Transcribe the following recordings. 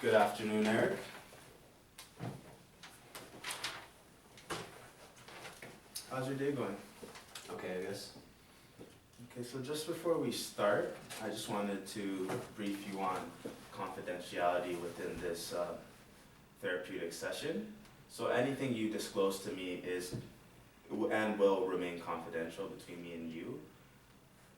Good afternoon, Eric. How's your day going? Okay, I guess. Okay, so just before we start, I just wanted to brief you on confidentiality within this therapeutic session. So anything you disclose to me is and will remain confidential between me and you,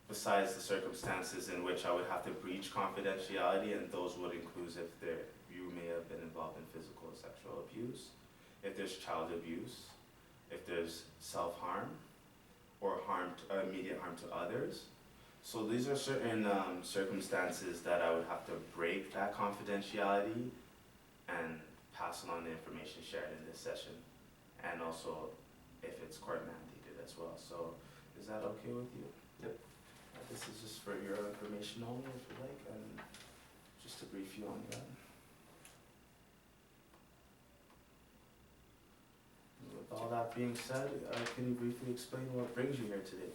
besides the circumstances in which I would have to breach confidentiality, and those would include if you may have been involved in physical or sexual abuse, if there's child abuse, if there's self-harm, or immediate harm to others. So these are certain circumstances that I would have to break that confidentiality and pass along the information shared in this session, and also if it's court mandated as well. So is that okay with you? Yep. This is just for your information only, if you like, and just to brief you on that. With all that being said, can you briefly explain what brings you here today?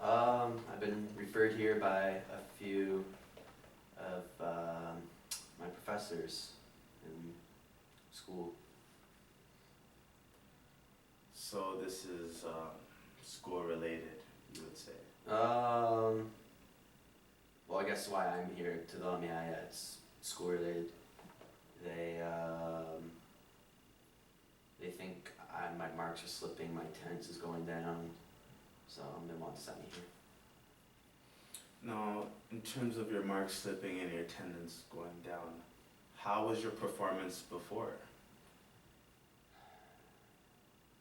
I've been referred here by a few of my professors in school. So this is school related, you would say? Well, I guess why I'm here to them, yeah, it's school related. They think my marks are slipping, my attendance is going down, so they want to send me here. Now, in terms of your marks slipping and your attendance going down, how was your performance before?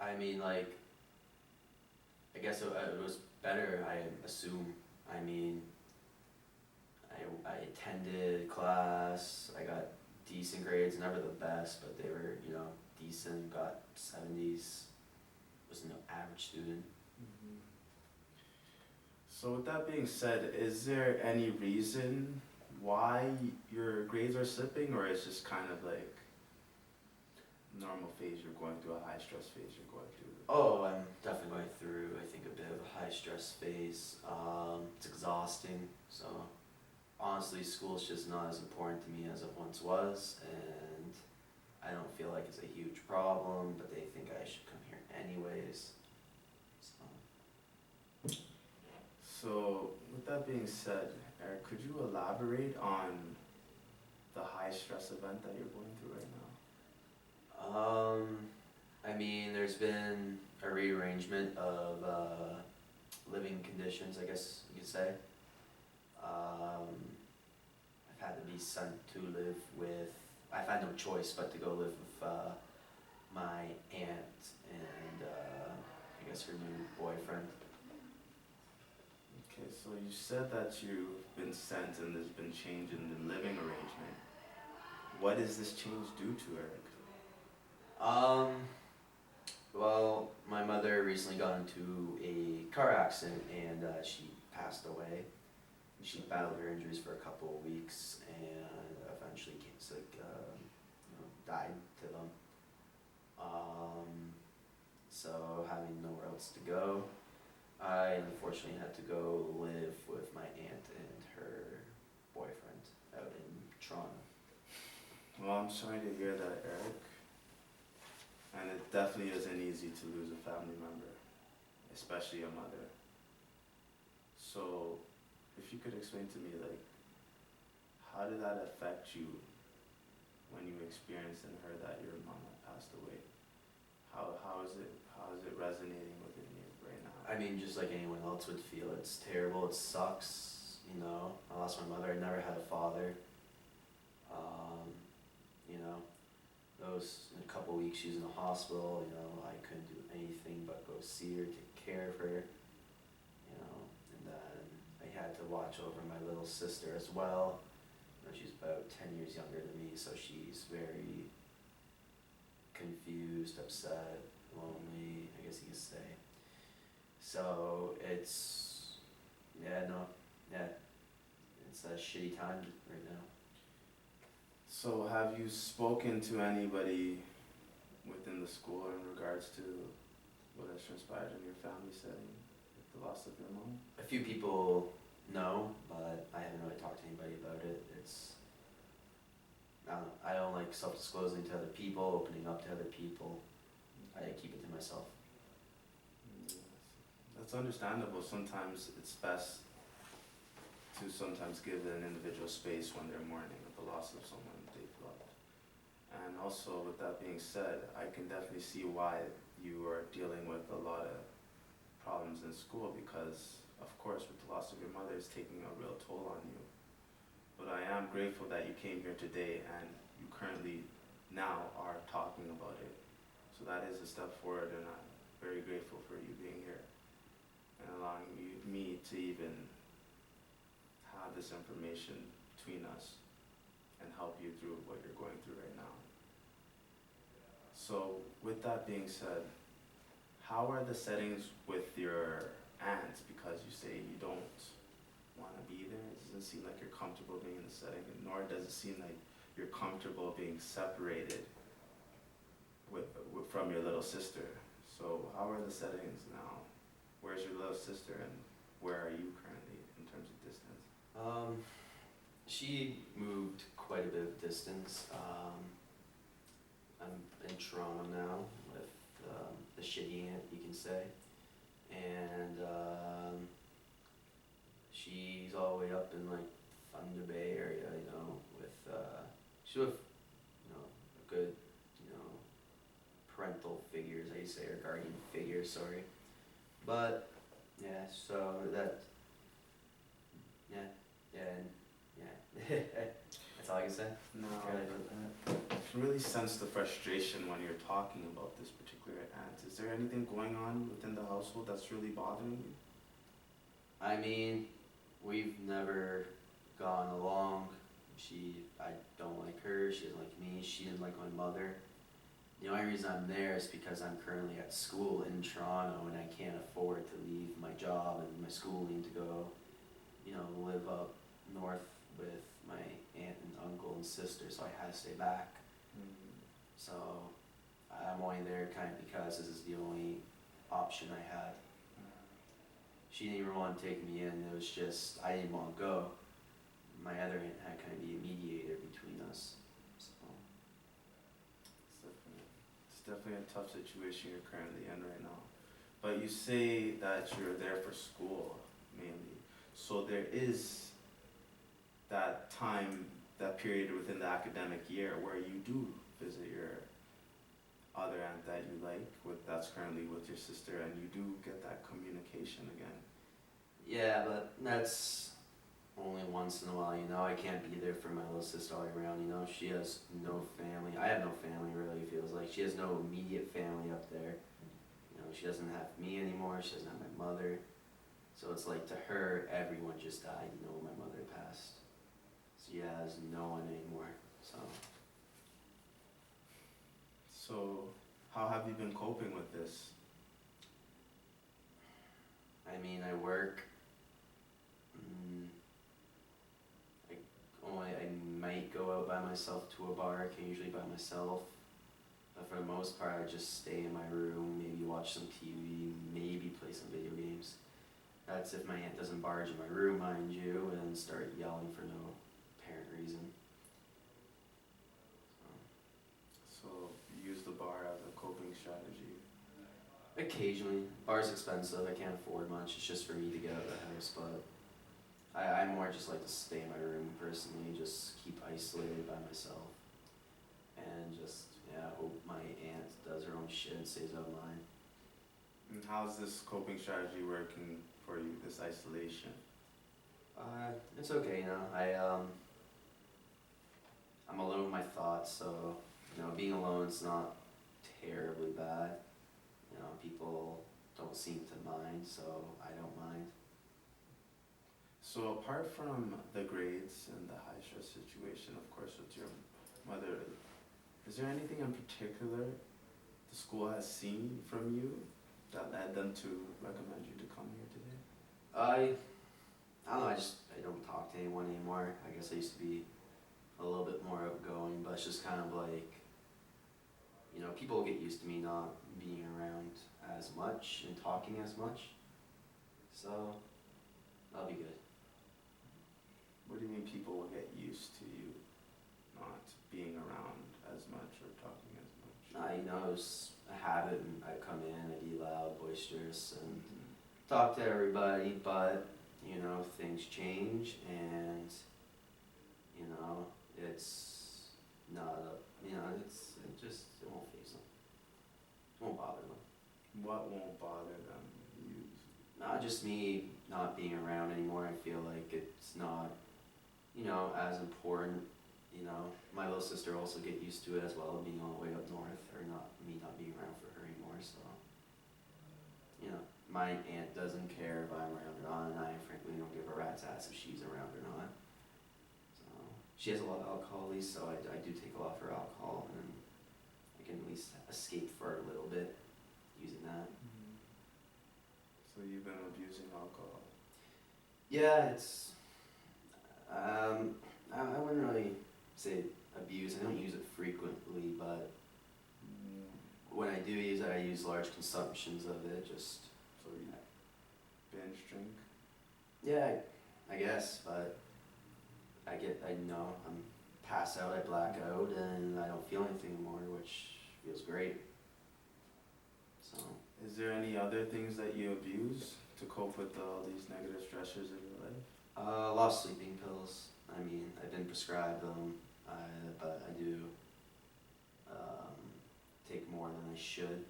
I mean, like, I guess it was better, I assume. I mean, I attended class, I got decent grades, never the best, but they were, decent, got 70s, was an average student. Mm-hmm. So with that being said, is there any reason why your grades are slipping, or it's just kind of like normal phase you're going through, a high stress phase you're going through? Oh, I'm definitely going through, I think, a bit of a high stress phase. It's exhausting, so honestly, school's just not as important to me as it once was, and I don't feel like it's a huge problem, but they think I should come here anyways. So with that being said, Eric, could you elaborate on the high stress event that you're going through right now? I mean, there's been a rearrangement of living conditions, I guess you could say. I've had to be sent to live with, I've had no choice but to go live with my aunt and I guess her new boyfriend. Okay, so you said that you've been sent and there's been change in the living arrangement. What is this change due to, Eric? Well, my mother recently got into a car accident and she passed away. She battled her injuries for a couple of weeks and eventually died to them. So having nowhere else to go, I unfortunately had to go live with my aunt and her boyfriend out in Toronto. Well, I'm sorry to hear that, Eric. And it definitely isn't easy to lose a family member, especially a mother. So, if you could explain to me, like, how did that affect you when you experienced and heard that your mom had passed away? How is it resonating within you right now? I mean, just like anyone else would feel, it's terrible, it sucks, I lost my mother, I never had a father. Those in a couple of weeks she was in the hospital, I couldn't do anything but go see her, take care of her, and then I had to watch over my little sister as well. She's about 10 years younger than me, so she's very confused, upset, lonely, I guess you could say. So it's a shitty time right now. So have you spoken to anybody within the school in regards to what has transpired in your family setting with the loss of your mom? A few people know, but I haven't really talked to anybody about it. I self-disclosing to other people, opening up to other people. I keep it to myself. That's understandable. Sometimes it's best to sometimes give an individual space when they're mourning the loss of someone they've loved. And also, with that being said, I can definitely see why you are dealing with a lot of problems in school because, of course, with the loss of your mother, it's taking a real toll on you. But I am grateful that you came here today and you currently now are talking about it. So that is a step forward, and I'm very grateful for you being here and allowing me to even have this information between us and help you through what you're going through right now. So with that being said, how are the settings with your aunt? Because you say you don't want to be there. It doesn't seem like you're comfortable being in the setting, nor does it seem like you're comfortable being separated from your little sister. So how are the settings now? Where's your little sister and where are you currently in terms of distance? She moved quite a bit of distance. I'm in Toronto now with the shitty aunt, you can say. And she's all the way up in like Thunder Bay area, you know, with she's with, you know, a good, you know, parental figures, I say, or guardian figures, sorry. But yeah, so that, yeah, that's all I can say. No, I can really sense the frustration when you're talking about this particular aunt. Is there anything going on within the household that's really bothering you? I mean, we've never gone along. I don't like her, she doesn't like me, she didn't like my mother. The only reason I'm there is because I'm currently at school in Toronto and I can't afford to leave my job and my schooling to go, you know, live up north with my aunt and uncle and sister, so I had to stay back. So I'm only there kind of because this is the only option I had. She didn't even want to take me in, it was just, I didn't want to go. My other aunt had kind of be a mediator between us. So. It's definitely a tough situation you're currently in right now. But you say that you're there for school, mainly. So there is that time, that period within the academic year where you do visit your other aunt that you like, that's currently with your sister, and you do get that communication again. Yeah, but that's only once in a while, you know. I can't be there for my little sister all year round, you know. She has no family. I have no family, really, it feels like. She has no immediate family up there. You know, she doesn't have me anymore, she doesn't have my mother. So it's like, to her, everyone just died, you know, my mother passed. She has no one anymore, so. So, how have you been coping with this? I mean, I work. I might go out by myself to a bar, occasionally by myself. But for the most part, I just stay in my room, maybe watch some TV, maybe play some video games. That's if my aunt doesn't barge in my room, mind you, and start yelling for no apparent reason. So, you use the bar as a coping strategy? Occasionally. Bar's expensive, I can't afford much, it's just for me to get out of the house, but I more just like to stay in my room personally, just keep isolated by myself. And just, yeah, hope my aunt does her own shit and stays out of mine. And how's this coping strategy working for you, this isolation? It's okay, you know. I'm alone with my thoughts, so, you know, being alone is not terribly bad. You know, people don't seem to mind, so I don't mind. So apart from the grades and the high stress situation, of course, with your mother, is there anything in particular the school has seen from you that led them to recommend you to come here today? I don't know, I don't talk to anyone anymore. I guess I used to be a little bit more outgoing, but it's just kind of like, you know, people get used to me not being around as much and talking as much. So, that'll be good. What do you mean people will get used to you not being around as boisterous and talk to everybody, but, you know, things change and, you know, it's not a, you know, it won't faze them. It won't bother them. What won't bother them? You, Not just me not being around anymore. I feel like it's not, you know, as important. You know, my little sister also get used to it as well, being all the way up north, or me not being around for her anymore. So, you know, my aunt doesn't care if I'm around or not, and I frankly don't give a rat's ass if she's around or not. So, she has a lot of alcohol, at least, so I do take a lot for alcohol, and I can at least escape for a little bit using that. so you've been abusing alcohol. Yeah, it's, I wouldn't really say abuse. I don't use it frequently, but when I do use it, I use large consumptions of it, just, So you binge drink? yeah, I guess, but I know, I'm pass out, I black out, and I don't feel anything anymore, which feels great. So, Is there any other things that you abuse to cope with all these negative stressors in your life? a lot of sleeping pills. I mean, I've been prescribed them, but I do take more than I should.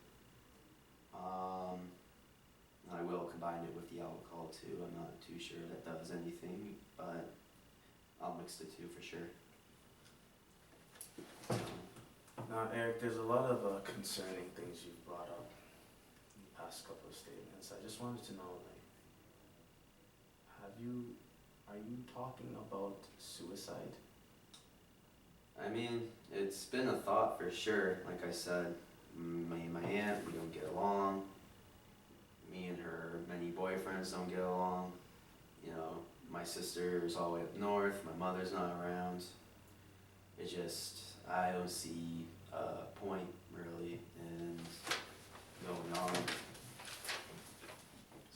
I will combine it with the alcohol too. I'm not too sure that does anything, but I'll mix the two for sure. Now, Eric, there's a lot of concerning things you've brought up in the past couple of statements. I just wanted to know, like, are you talking about suicide? I mean, it's been a thought for sure. Like I said, me and my aunt, we don't get along. Me and her many boyfriends don't get along. You know, my sister is all the way up north, my mother's not around. It's just, I don't see a point really in going on.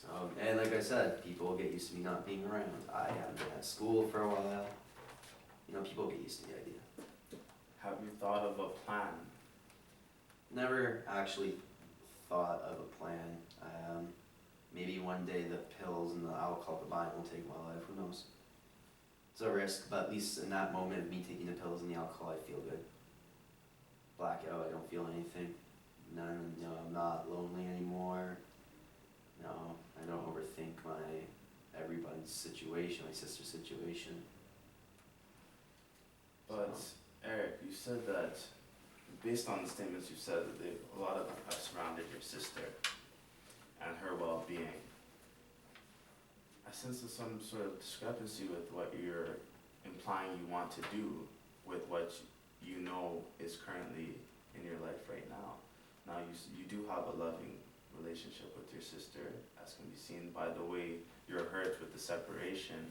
So, and like I said, people get used to me not being around. I haven't been at school for a while. You know, people get used to the idea. Have you thought of a plan? Never actually thought of a plan. Maybe one day the pills and the alcohol combined will take my life, who knows? It's a risk, but at least in that moment of me taking the pills and the alcohol, I feel good. Blackout, I don't feel anything. None, you know, I'm not lonely anymore. No, I don't overthink everybody's situation, my sister's situation. But So, Eric, you said that, based on the statements you said, that a lot of them have surrounded your sister and her well-being. I sense there's some sort of discrepancy with what you're implying you want to do with what you know is currently in your life right now. Now, you do have a loving relationship with your sister, as can be seen by the way you're hurt with the separation,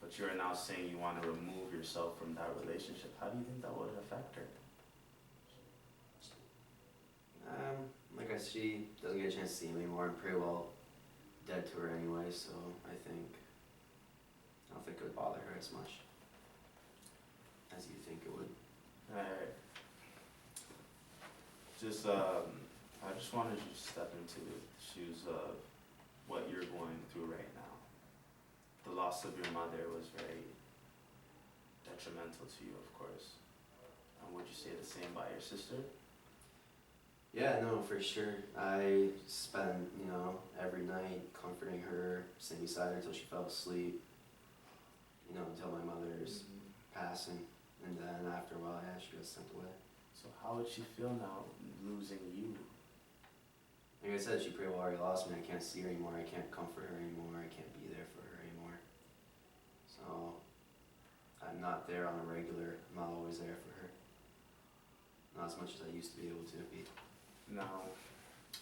but you're now saying you want to remove yourself from that relationship. How do you think that would affect her? like she doesn't get a chance to see me anymore. I'm pretty well dead to her anyway, so I don't think it would bother her as much as you think it would. Alright. I just wanted you to step into the shoes of what you're going through right now. The loss of your mother was very detrimental to you, of course. And would you say the same by your sister? Yeah, no, for sure. I spent, you know, every night comforting her, sitting beside her until she fell asleep, you know, until my mother's passing. And then after a while, yeah, she got sent away. So how would she feel now, losing you? Like I said, she pretty well already lost me. I can't see her anymore. I can't comfort her anymore. I can't be there for her anymore. So, I'm not there on a regular. I'm not always there for her. Not as much as I used to be able to be. Now,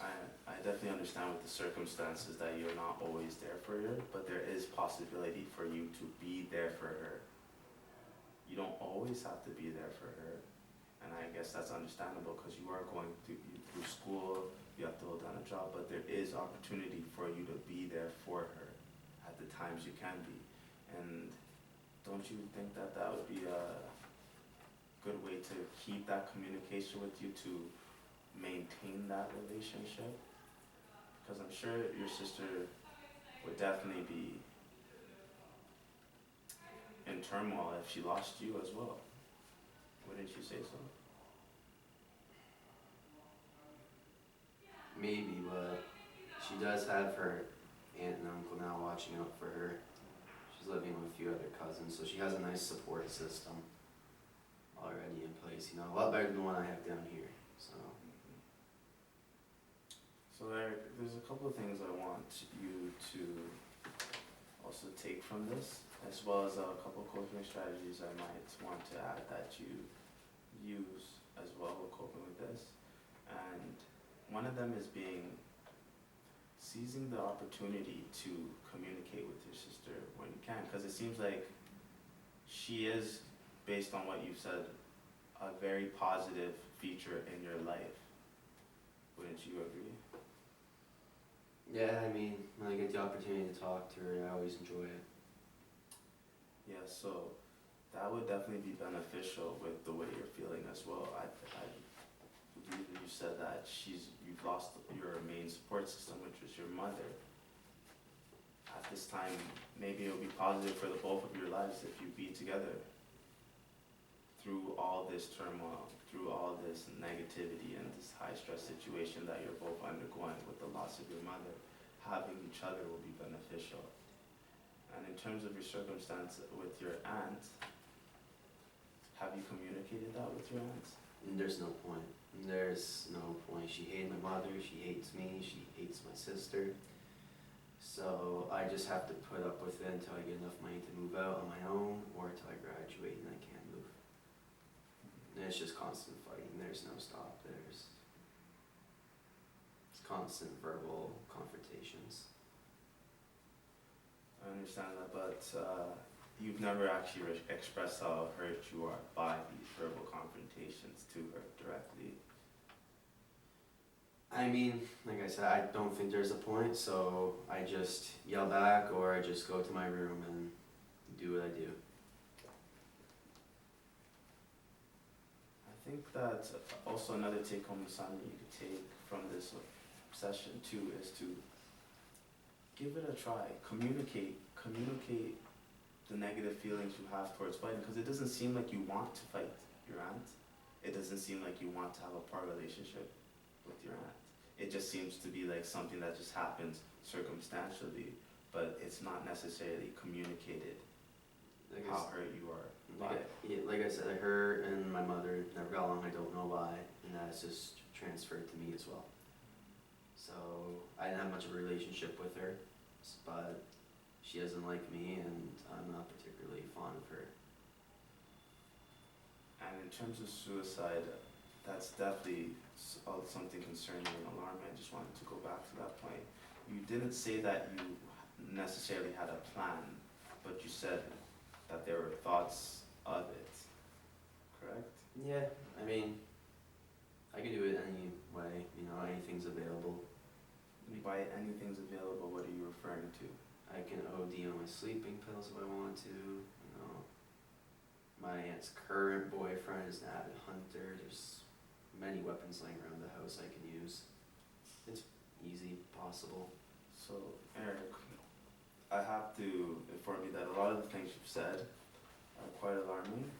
I definitely understand with the circumstances that you're not always there for her, but there is possibility for you to be there for her. You don't always have to be there for her, and I guess that's understandable because you are going through school, you have to hold down a job, but there is opportunity for you to be there for her at the times you can be. And don't you think that that would be a good way to keep that communication with you, to maintain that relationship? Because I'm sure your sister would definitely be in turmoil if she lost you as well. Wouldn't you say so? Maybe, but she does have her aunt and uncle now watching out for her. She's living with a few other cousins, so she has a nice support system already in place, a lot better than the one I have down here, so. So Eric, there's a couple of things I want you to also take from this, as well as a couple of coping strategies I might want to add that you use as well with coping with this. And one of them is seizing the opportunity to communicate with your sister when you can, because it seems like she is, based on what you've said, a very positive feature in your life. Wouldn't you agree? Yeah, when I get the opportunity to talk to her, I always enjoy it. Yeah, so that would definitely be beneficial with the way you're feeling as well. I believe you said that you've lost your main support system, which was your mother. At this time, maybe it would be positive for the both of your lives if you be together through all this turmoil, through all this negativity and this high stress situation that you're both undergoing with the loss of your mother. Having each other will be beneficial. And in terms of your circumstance with your aunt, have you communicated that with your aunt? There's no point. There's no point. She hated my mother, she hates me, she hates my sister. So I just have to put up with it until I get enough money to move out on my own, or until I graduate and I can't move. And it's just constant fighting. There's no stop. It's constant verbal confrontations. I understand that, but you've never actually expressed how hurt you are by these verbal confrontations to her directly. Like I said, I don't think there's a point, so I just yell back, or I just go to my room and do what I do. I think that also another take-home assignment you could take from this session too is to give it a try. Communicate the negative feelings you have towards fighting, because it doesn't seem like you want to fight your aunt. It doesn't seem like you want to have a poor relationship with your aunt. It just seems to be like something that just happens circumstantially, but it's not necessarily communicated how hurt you are by it. Like I said, her and my mother never got along. I don't know why, and that's just transferred to me as well. So I didn't have much of a relationship with her, but she doesn't like me, and I'm not particularly fond of her. And in terms of suicide, that's definitely something concerning and alarming. I just wanted to go back to that point. You didn't say that you necessarily had a plan, but you said that there were thoughts of it, correct? Yeah, I can do it any way, anything's available. By anything's available, what are you referring to? I can OD on my sleeping pills if I want to, My aunt's current boyfriend is an avid hunter. There's many weapons laying around the house I can use. It's easy, possible. So, Eric, I have to inform you that a lot of the things you've said are quite alarming,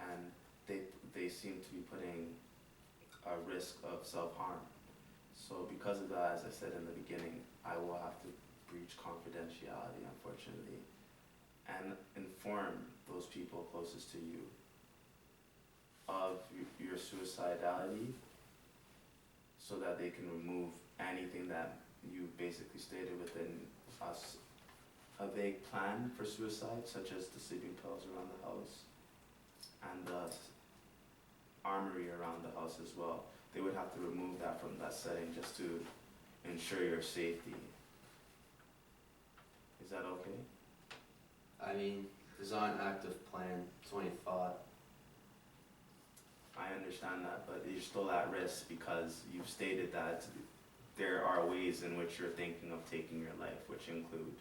and they seem to be putting a risk of self-harm. So because of that, as I said in the beginning, I will have to breach confidentiality, unfortunately, and inform those people closest to you of your suicidality, so that they can remove anything that you basically stated within us. A vague plan for suicide, such as the sleeping pills around the house and the armory around the house as well. They would have to remove that from that setting just to ensure your safety. Is that okay? It's not an active plan, it's only a thought. I understand that, but you're still at risk because you've stated that there are ways in which you're thinking of taking your life, which include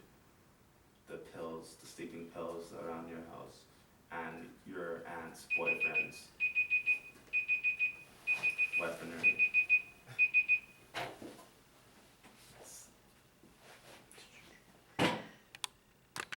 the pills, the sleeping pills around your house, and your aunt's boyfriend.